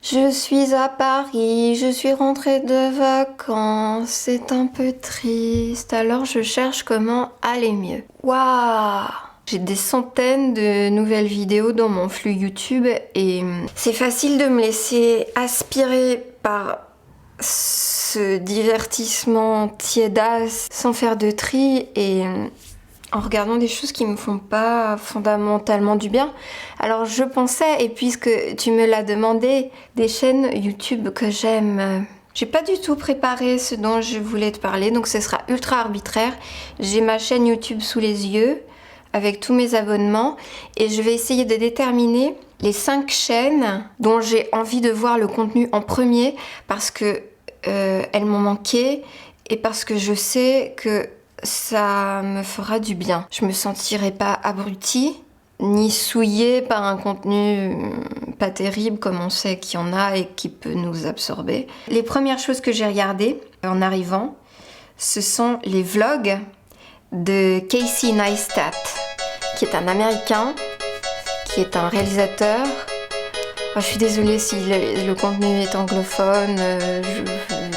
Je suis à Paris, je suis rentrée de vacances, c'est un peu triste, alors je cherche comment aller mieux. Waouh! J'ai des centaines de nouvelles vidéos dans mon flux YouTube et c'est facile de me laisser aspirer par ce divertissement tiédasse sans faire de tri et en regardant des choses qui me font pas fondamentalement du bien. Alors je pensais, et puisque tu me l'as demandé, des chaînes YouTube que j'aime. J'ai pas du tout préparé ce dont je voulais te parler, donc ce sera ultra arbitraire. J'ai ma chaîne YouTube sous les yeux, avec tous mes abonnements, et je vais essayer de déterminer les 5 chaînes dont j'ai envie de voir le contenu en premier, parce que elles m'ont manqué, et parce que je sais que ça me fera du bien. Je me sentirai pas abrutie ni souillée par un contenu pas terrible comme on sait qu'il y en a et qui peut nous absorber. Les premières choses que j'ai regardées en arrivant, ce sont les vlogs de Casey Neistat, qui est un Américain, qui est un réalisateur. Oh, je suis désolée si le contenu est anglophone,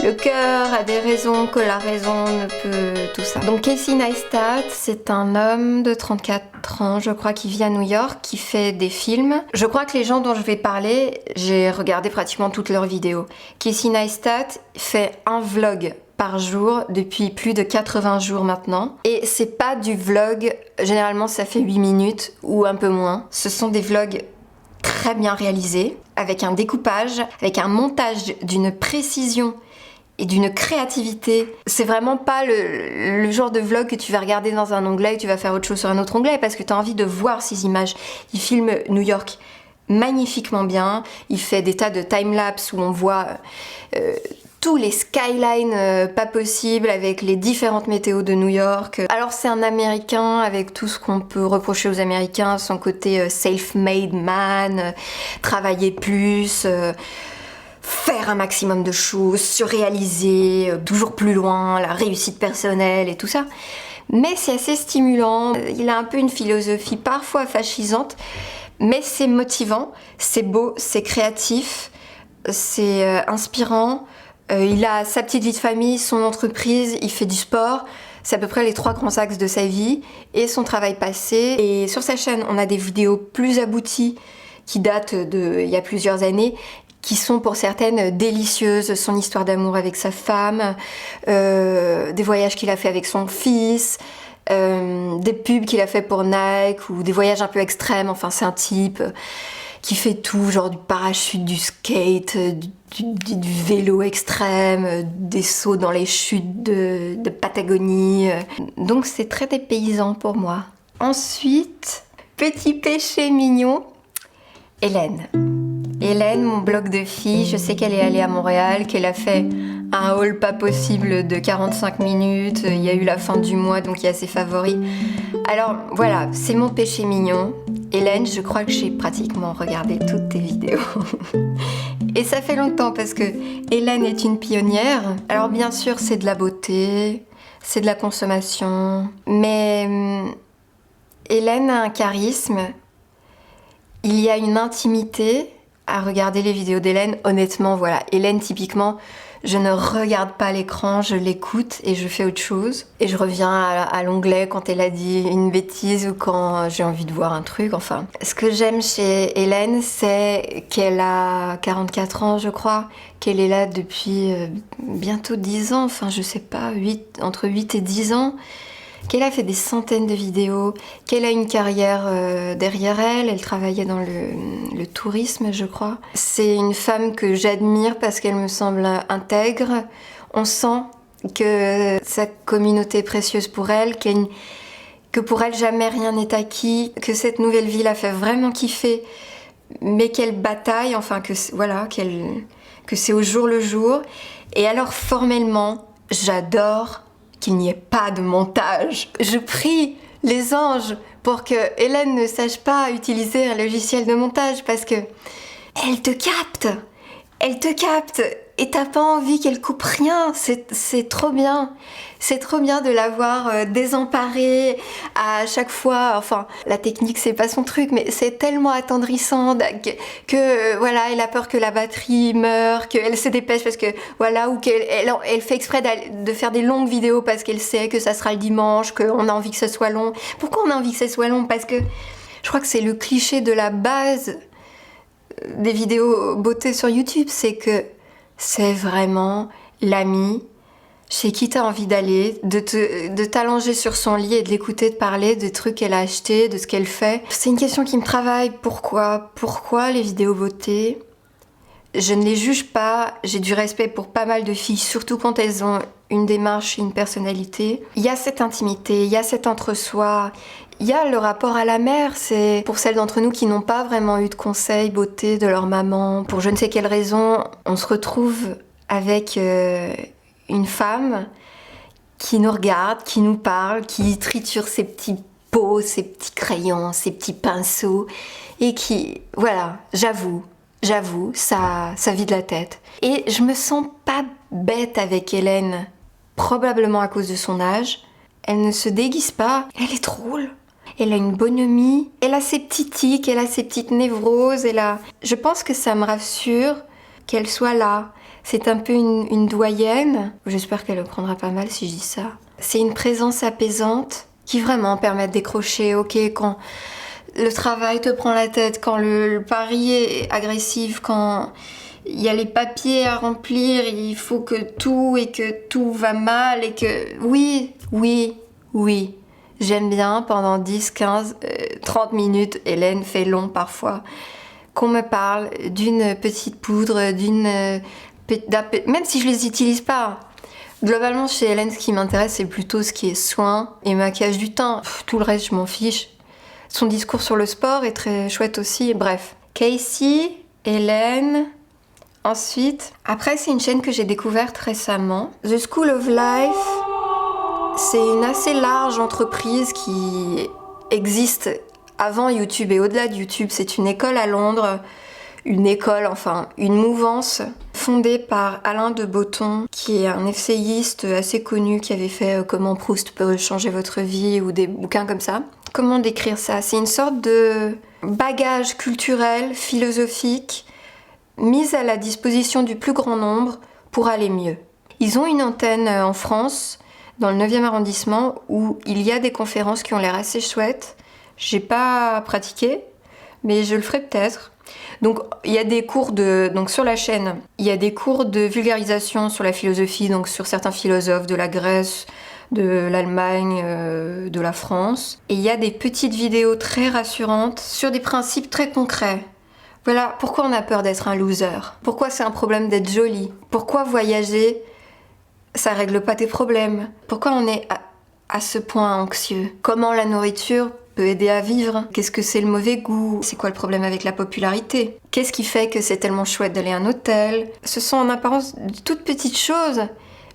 le cœur a des raisons que la raison ne peut, tout ça. Donc Casey Neistat, c'est un homme de 34 ans, je crois, qui vit à New York, qui fait des films. Je crois que les gens dont je vais parler, j'ai regardé pratiquement toutes leurs vidéos. Casey Neistat fait un vlog par jour depuis plus de 80 jours maintenant. Et c'est pas du vlog, généralement ça fait 8 minutes ou un peu moins. Ce sont des vlogs très bien réalisés, avec un découpage, avec un montage d'une précision et d'une créativité. C'est vraiment pas le genre de vlog que tu vas regarder dans un onglet et tu vas faire autre chose sur un autre onglet parce que tu as envie de voir ces images. Il filme New York magnifiquement bien, il fait des tas de timelapse où on voit tous les skylines pas possibles avec les différentes météos de New York. Alors c'est un Américain avec tout ce qu'on peut reprocher aux Américains, son côté self-made man, travailler plus, faire un maximum de choses, se réaliser, toujours plus loin, la réussite personnelle et tout ça. Mais c'est assez stimulant, il a un peu une philosophie parfois fascisante, mais c'est motivant, c'est beau, c'est créatif, c'est inspirant. Il a sa petite vie de famille, son entreprise, il fait du sport. C'est à peu près les 3 grands axes de sa vie et son travail passé. Et sur sa chaîne, on a des vidéos plus abouties qui datent d'il y a plusieurs années, qui sont pour certaines délicieuses. Son histoire d'amour avec sa femme, des voyages qu'il a fait avec son fils, des pubs qu'il a fait pour Nike ou des voyages un peu extrêmes. Enfin, c'est un type qui fait tout, genre du parachute, du skate, du vélo extrême, des sauts dans les chutes de Patagonie. Donc c'est très dépaysant pour moi. Ensuite, petit péché mignon, Hélène. Hélène, mon blog de filles, je sais qu'elle est allée à Montréal, qu'elle a fait un haul pas possible de 45 minutes, il y a eu la fin du mois donc il y a ses favoris. Alors voilà, c'est mon péché mignon. Hélène, je crois que j'ai pratiquement regardé toutes tes vidéos. Et ça fait longtemps parce que Hélène est une pionnière. Alors bien sûr, c'est de la beauté, c'est de la consommation, mais Hélène a un charisme. Il y a une intimité à regarder les vidéos d'Hélène. Honnêtement, voilà, Hélène typiquement, je ne regarde pas l'écran, je l'écoute et je fais autre chose. Et je reviens à l'onglet quand elle a dit une bêtise ou quand j'ai envie de voir un truc, enfin. Ce que j'aime chez Hélène, c'est qu'elle a 44 ans, je crois, qu'elle est là depuis bientôt 10 ans, enfin je sais pas, entre 8 et 10 ans, qu'elle a fait des centaines de vidéos, qu'elle a une carrière derrière elle travaillait dans le tourisme, je crois. C'est une femme que j'admire parce qu'elle me semble intègre. On sent que sa communauté est précieuse pour elle, que pour elle jamais rien n'est acquis, que cette nouvelle vie la fait vraiment kiffer, mais qu'elle bataille, enfin que voilà, que c'est au jour le jour. Et alors formellement, j'adore qu'il n'y ait pas de montage. Je prie les anges pour que Hélène ne sache pas utiliser un logiciel de montage parce que elle te capte. elle te capte et t'as pas envie qu'elle coupe rien. C'est trop bien. C'est trop bien de l'avoir désemparée à chaque fois. Enfin, la technique, c'est pas son truc, mais c'est tellement attendrissant que voilà, elle a peur que la batterie meure, qu'elle se dépêche parce que voilà, ou qu'elle fait exprès de faire des longues vidéos parce qu'elle sait que ça sera le dimanche, qu'on a envie que ça soit long. Pourquoi on a envie que ça soit long? Parce que je crois que c'est le cliché de la base des vidéos beauté sur YouTube, c'est que c'est vraiment l'ami chez qui t'as envie d'aller, de t'allonger sur son lit et de l'écouter te parler de trucs qu'elle a achetés, de ce qu'elle fait. C'est une question qui me travaille. Pourquoi les vidéos beauté? Je ne les juge pas, j'ai du respect pour pas mal de filles, surtout quand elles ont une démarche, une personnalité. Il y a cette intimité, il y a cet entre-soi, il y a le rapport à la mère. C'est pour celles d'entre nous qui n'ont pas vraiment eu de conseils beauté de leur maman. Pour je ne sais quelle raison, on se retrouve avec une femme qui nous regarde, qui nous parle, qui triture ses petits pots, ses petits crayons, ses petits pinceaux et qui, voilà, j'avoue, ça vide la tête. Et je me sens pas bête avec Hélène, probablement à cause de son âge. Elle ne se déguise pas, elle est drôle. Elle a une bonhomie, elle a ses petits tics, elle a ses petites névroses, Je pense que ça me rassure qu'elle soit là. C'est un peu une doyenne. J'espère qu'elle le prendra pas mal si je dis ça. C'est une présence apaisante qui vraiment permet de décrocher. Ok, quand le travail te prend la tête, quand le pari est agressif, quand il y a les papiers à remplir, il faut que tout va mal et que... Oui, j'aime bien pendant 10, 15, 30 minutes, Hélène fait long parfois, qu'on me parle d'une petite poudre, même si je les utilise pas. Globalement, chez Hélène, ce qui m'intéresse, c'est plutôt ce qui est soin et maquillage du teint. Tout le reste, je m'en fiche. Son discours sur le sport est très chouette aussi. Bref. Casey, Hélène. Ensuite, après, c'est une chaîne que j'ai découverte récemment. The School of Life. C'est une assez large entreprise qui existe avant YouTube et au-delà de YouTube. C'est une école à Londres. Une mouvance fondée par Alain de Botton, qui est un essayiste assez connu qui avait fait Comment Proust peut changer votre vie ou des bouquins comme ça. Comment décrire ça? C'est une sorte de bagage culturel, philosophique, mis à la disposition du plus grand nombre pour aller mieux. Ils ont une antenne en France, dans le 9e arrondissement, où il y a des conférences qui ont l'air assez chouettes. J'ai pas pratiqué, mais je le ferai peut-être. Donc il y a des cours donc sur la chaîne, il y a des cours de vulgarisation sur la philosophie, donc sur certains philosophes de la Grèce, de l'Allemagne, de la France. Et il y a des petites vidéos très rassurantes sur des principes très concrets. Voilà, pourquoi on a peur d'être un loser? Pourquoi c'est un problème d'être jolie? Pourquoi voyager, ça règle pas tes problèmes? Pourquoi on est à ce point anxieux? Comment la nourriture peut aider à vivre? Qu'est-ce que c'est le mauvais goût? C'est quoi le problème avec la popularité? Qu'est-ce qui fait que c'est tellement chouette d'aller à un hôtel? Ce sont en apparence de toutes petites choses,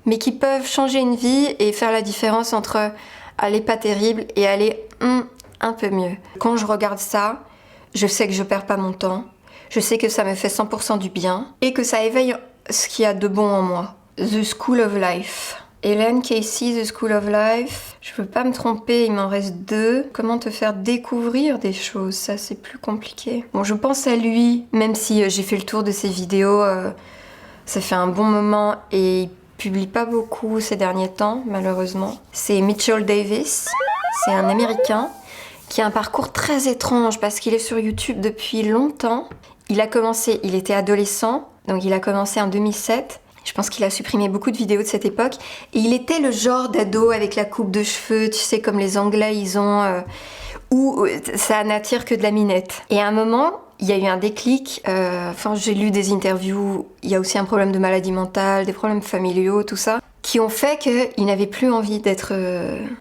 mais qui peuvent changer une vie et faire la différence entre aller pas terrible et aller un peu mieux. Quand je regarde ça, je sais que je perds pas mon temps, je sais que ça me fait 100% du bien et que ça éveille ce qu'il y a de bon en moi. The School of Life. Hélène Casey, The School of Life. Je peux pas me tromper, il m'en reste 2. Comment te faire découvrir des choses? Ça, c'est plus compliqué. Bon, je pense à lui, même si j'ai fait le tour de ses vidéos. Ça fait un bon moment et il publie pas beaucoup ces derniers temps, malheureusement. C'est Mitchell Davis. C'est un Américain qui a un parcours très étrange parce qu'il est sur YouTube depuis longtemps. Il était adolescent, donc il a commencé en 2007. Je pense qu'il a supprimé beaucoup de vidéos de cette époque. Et il était le genre d'ado avec la coupe de cheveux, tu sais, comme les Anglais, ils ont... où ça n'attire que de la minette. Et à un moment, il y a eu un déclic. J'ai lu des interviews. Il y a aussi un problème de maladie mentale, des problèmes familiaux, tout ça, qui ont fait qu'il n'avait plus envie d'être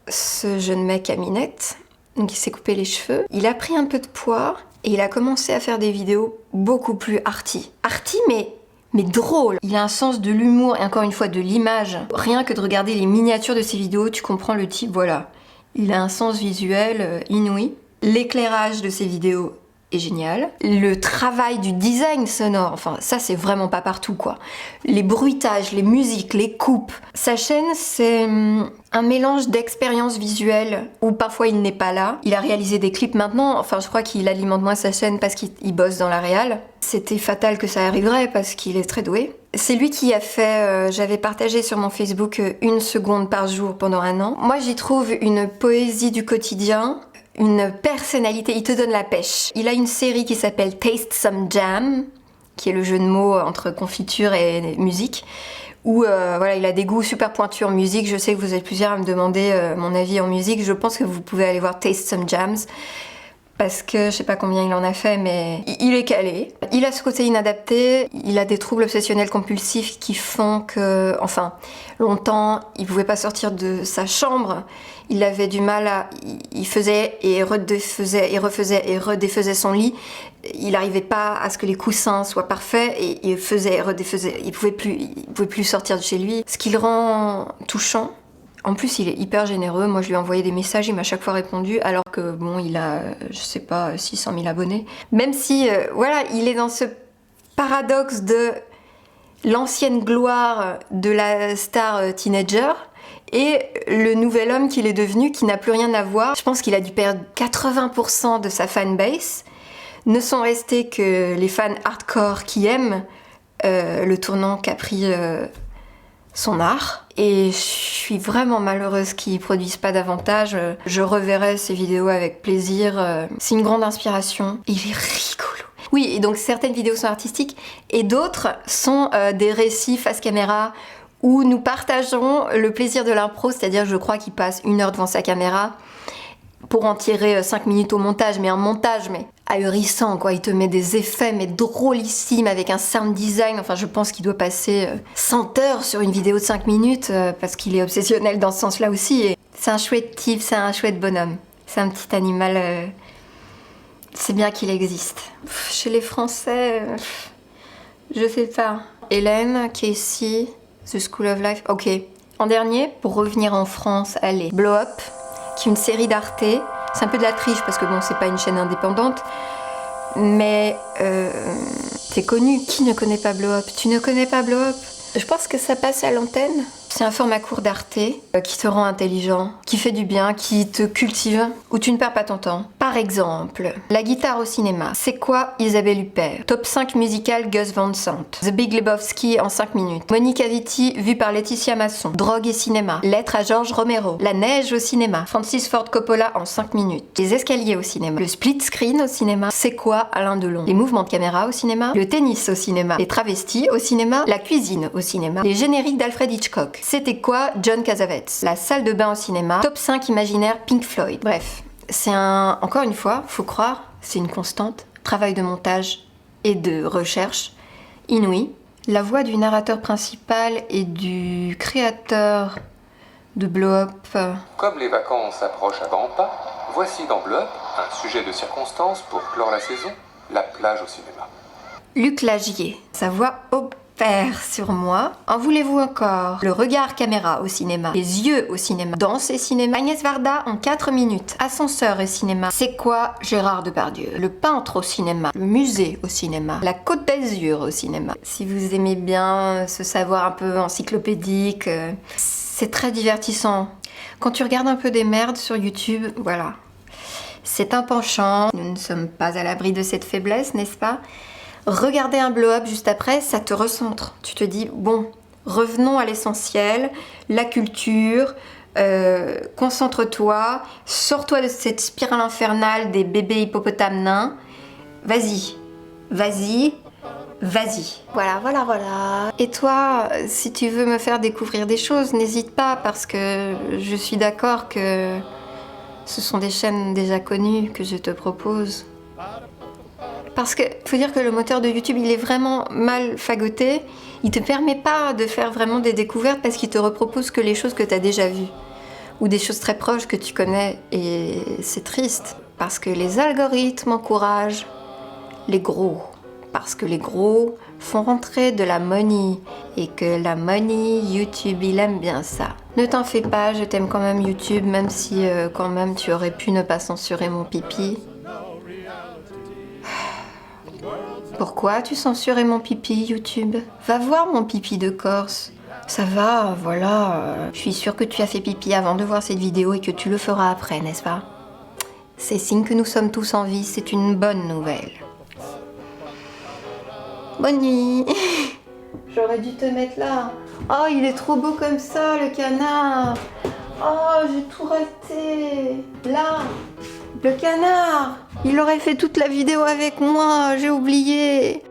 ce jeune mec à minette. Donc il s'est coupé les cheveux. Il a pris un peu de poids et il a commencé à faire des vidéos beaucoup plus arty. Arty, mais drôle. Il a un sens de l'humour et encore une fois de l'image. Rien que de regarder les miniatures de ses vidéos, tu comprends le type, voilà. Il a un sens visuel inouï. L'éclairage de ses vidéos est génial. Le travail du design sonore, enfin ça c'est vraiment pas partout quoi. Les bruitages, les musiques, les coupes. Sa chaîne c'est un mélange d'expériences visuelles où parfois il n'est pas là. Il a réalisé des clips maintenant, enfin je crois qu'il alimente moins sa chaîne parce qu'il bosse dans la réal. C'était fatal que ça arriverait parce qu'il est très doué. C'est lui qui a fait, j'avais partagé sur mon Facebook 1 seconde par jour pendant 1 an. Moi j'y trouve une poésie du quotidien, une personnalité, il te donne la pêche. Il a une série qui s'appelle Taste Some Jam, qui est le jeu de mots entre confiture et musique, où voilà, il a des goûts super pointus en musique. Je sais que vous êtes plusieurs à me demander mon avis en musique. Je pense que vous pouvez aller voir Taste Some Jams, parce que je sais pas combien il en a fait, mais il est calé. Il a ce côté inadapté, il a des troubles obsessionnels compulsifs qui font que, enfin, longtemps, il pouvait pas sortir de sa chambre. Il avait du mal à... Il faisait et redéfaisait et refaisait et redéfaisait son lit. Il n'arrivait pas à ce que les coussins soient parfaits et il faisait et redéfaisait. Il pouvait plus sortir de chez lui. Ce qui le rend touchant. En plus, il est hyper généreux. Moi, je lui ai envoyé des messages, il m'a chaque fois répondu, alors que, bon, il a, je sais pas, 600 000 abonnés. Même si, voilà, il est dans ce paradoxe de l'ancienne gloire de la star teenager et le nouvel homme qu'il est devenu, qui n'a plus rien à voir. Je pense qu'il a dû perdre 80% de sa fanbase. Ne sont restés que les fans hardcore qui aiment le tournant qu'a pris son art. Et je suis vraiment malheureuse qu'ils produisent pas davantage. Je reverrai ces vidéos avec plaisir. C'est une grande inspiration. Il est rigolo. Oui, et donc certaines vidéos sont artistiques et d'autres sont des récits face caméra où nous partageons le plaisir de l'impro, c'est-à-dire je crois qu'il passe 1 heure devant sa caméra pour en tirer 5 minutes au montage, mais un montage mais ahurissant quoi, il te met des effets mais drôlissimes avec un sound design, enfin je pense qu'il doit passer 100 heures sur une vidéo de 5 minutes parce qu'il est obsessionnel dans ce sens-là aussi. Et c'est un chouette type, c'est un chouette bonhomme, c'est un petit animal, c'est bien qu'il existe. Chez les Français, je sais pas. Hélène, Casey, The School of Life, ok. En dernier, pour revenir en France, allez, Blow Up, qui est une série d'Arte. C'est un peu de la triche parce que bon, c'est pas une chaîne indépendante, mais c'est connu. Qui ne connaît pas Blow Up? Tu ne connais pas Blow Up? Je pense que ça passe à l'antenne. C'est un format court d'Arte qui te rend intelligent, qui fait du bien, qui te cultive, où tu ne perds pas ton temps. Par exemple, la guitare au cinéma. C'est quoi Isabelle Huppert? Top 5 musical Gus Van Sant. The Big Lebowski en 5 minutes. Monica Vitti vue par Laetitia Masson. Drogue et cinéma. Lettre à Georges Romero. La neige au cinéma. Francis Ford Coppola en 5 minutes. Les escaliers au cinéma. Le split screen au cinéma. C'est quoi Alain Delon? Les mouvements de caméra au cinéma. Le tennis au cinéma. Les travestis au cinéma. La cuisine au cinéma. Les génériques d'Alfred Hitchcock. C'était quoi John Cassavetes? La salle de bain au cinéma. Top 5 imaginaire Pink Floyd. Bref, c'est encore une fois, faut croire, c'est une constante. Travail de montage et de recherche inouï. La voix du narrateur principal et du créateur de Blow Up. Comme les vacances approchent à grands pas, voici dans Blow Up un sujet de circonstance pour clore la saison, la plage au cinéma. Luc Lagier. Sa voix opère sur moi. En voulez-vous encore? Le regard caméra au cinéma. Les yeux au cinéma. Danse et cinéma. Agnès Varda en 4 minutes. Ascenseur et cinéma. C'est quoi Gérard Depardieu? Le peintre au cinéma. Le musée au cinéma. La Côte d'Azur au cinéma. Si vous aimez bien ce savoir un peu encyclopédique, c'est très divertissant. Quand tu regardes un peu des merdes sur YouTube, voilà. C'est un penchant. Nous ne sommes pas à l'abri de cette faiblesse, n'est-ce pas? Regarder un blow-up juste après, ça te recentre. Tu te dis, bon, revenons à l'essentiel, la culture, concentre-toi, sors-toi de cette spirale infernale des bébés hippopotames nains. Vas-y, vas-y, vas-y. Voilà, voilà, voilà. Et toi, si tu veux me faire découvrir des choses, n'hésite pas, parce que je suis d'accord que ce sont des chaînes déjà connues que je te propose. Parce que faut dire que le moteur de YouTube, il est vraiment mal fagoté. Il te permet pas de faire vraiment des découvertes parce qu'il te repropose que les choses que tu as déjà vues. Ou des choses très proches que tu connais. Et c'est triste. Parce que les algorithmes encouragent les gros. Parce que les gros font rentrer de la money. Et que la money, YouTube, il aime bien ça. Ne t'en fais pas, je t'aime quand même YouTube, même si quand même tu aurais pu ne pas censurer mon pipi. Pourquoi tu censurais mon pipi, YouTube? Va voir mon pipi de Corse. Ça va, voilà. Je suis sûre que tu as fait pipi avant de voir cette vidéo et que tu le feras après, n'est-ce pas? C'est signe que nous sommes tous en vie, c'est une bonne nouvelle. Bonne nuit. J'aurais dû te mettre là. Oh, il est trop beau comme ça, le canard. Oh, j'ai tout raté. Là, le canard. Il aurait fait toute la vidéo avec moi, j'ai oublié.